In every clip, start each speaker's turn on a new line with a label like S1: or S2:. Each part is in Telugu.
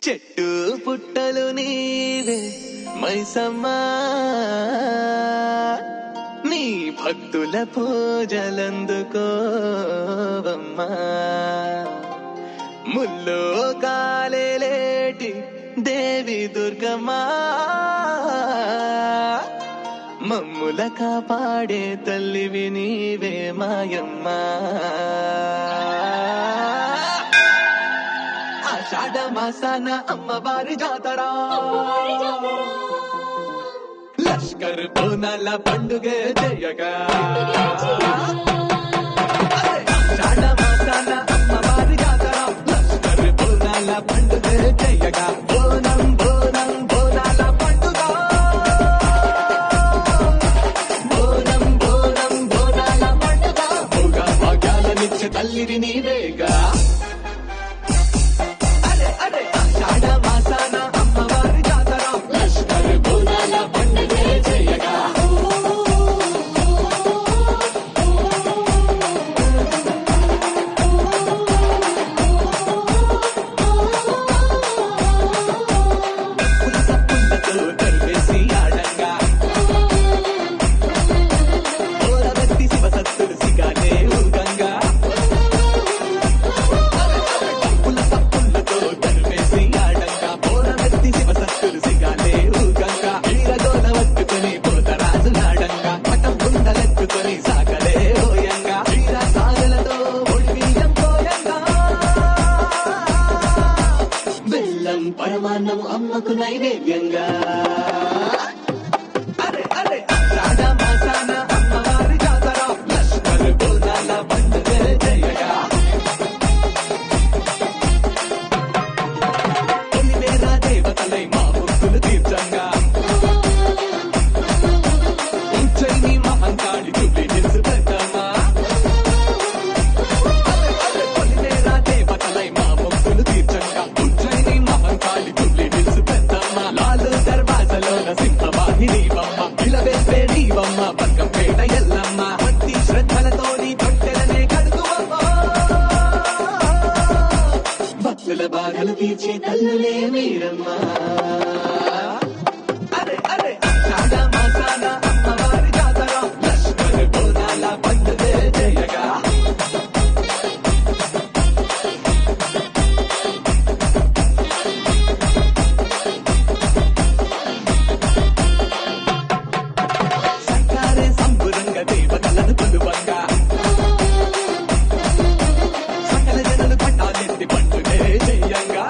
S1: చెట్టు పుట్టలు నీవే మైసమ్మా, నీ భక్తుల పూజలందుకోవమ్మా. ముల్లో కాలేటి దేవి దుర్గమ్మా, మమ్ముల కాపాడే తల్లివి నీవే మాయమ్మా. ఆషాఢ మాసాన అమ్మవారి జాతరా, లష్కర్ బోనాల పండుగ జయగా. ఆషాఢ మాసాన అమ్మవారి జాతరా, లష్కర్ బోనాల పండుగ జయగా. బోనం బోనం బోనాల పండుగ, బోనం బోనం బోనాల పండుగ. భోగ భాగ్యాలనిచ్చే తల్లివి నీవేగా. ఆషాఢ మాసాన అమ్మవారి జాతర, లష్కర్ బోనాల పండుగ జయగా. పులస పుల్లతో తరివేసి ఆడంగా, ఓరవెత్తి శివసత్తులు సిగానే ఊగంగా. పులస పుల్లతో తరివేసి ఆడంగా, ఓరవెత్తి శివసత్తులు సిగానే ఊగంగా. వీరగోల వట్టుకొని పోతరాజులాడంగా, పటం గుండలెత్తుకొని సాగలే ఓయంగా. వీర సాగలతో ఒడిబియ్యం పోయంగా, బెల్లం పరమాన్నము అమ్మకు నైవేద్యంగా. ఆషాఢ మాసాన అమ్మవారి జాతర, లష్కర్ బోనాల పండుగ జయగా. పొలిమేర దేవతలై మా భక్తులు తీర్చంగా, ఉజ్జయిని మహంకాళి జూబ్లీ హిల్స్ పెద్దమ్మా. పొలిమేర దేవతలై మా భక్తులు తీర్చంగా, ఉజ్జయిని మహంకాళి జూబ్లీ హిల్స్ పెద్దమ్మ. లాలు దర్వాజలోన సింహవాహిని బొమ్మ, ఇలవేసే నీవమ్మ బతుకంపేట ఎల్లమ్మ. భక్తి శ్రద్ధలతోని తొట్టెలనే కడుగువమ్మ, భక్తుల బాధలు తీర్చే తల్లులే మీరమ్మా. ఆషాఢ మాసాన అమ్మవారి జాతర, లష్కర్ బోనాల పండుగ జయగా. సర్కారే సంబురంగ దేవతలను కొలువంగా, సకల జనులు పట్టాలెత్తి పండుగే చెయ్యంగా.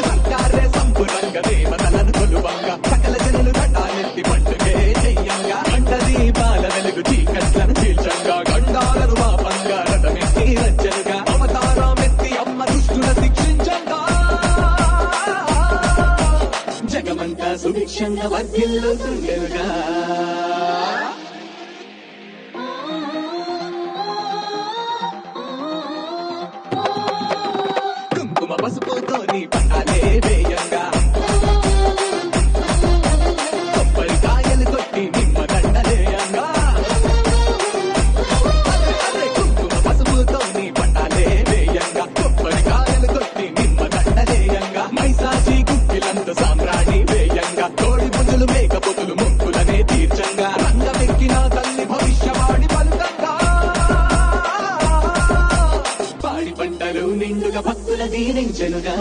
S1: సర్కారే సంబురంగ దేవతలను కొలువంగా, సకల జనులు పట్టాలెత్తి పండుగే చెయ్యంగా. గంట దీపాల వెలుగు చీకట్లను చీల్చంగా, గండాలను పాపంగా రథమెత్తి వచ్చనుగా. అవతారమెత్తి అమ్మ దుష్టుల శిక్షించంగా, జగమంతా సుభిక్షంగా వర్ధిల్లుతుండెనుగా. కుంకుమ పసుపుతోని పట్టాలే వేయంగా, కొబ్బరికాయలు కొట్టి నిమ్మ దండలేయంగా. కుంకుమ పసుపుతోని పట్టాలే వేయంగా, కొబ్బరికాయలు కొట్టి నిమ్మ దండలేయంగా. మైసాచి గుప్పిలంత సామ్రాణి వేయంగా, కోడి పుంజులు మేకపోతులు మొక్కులనే తీర్చంగా. రంగమెక్కిన తల్లి భవిష్యవాణి పలుకంగా, పాడి పంటలు నిండుగా భక్తుల దీవించెనుగా.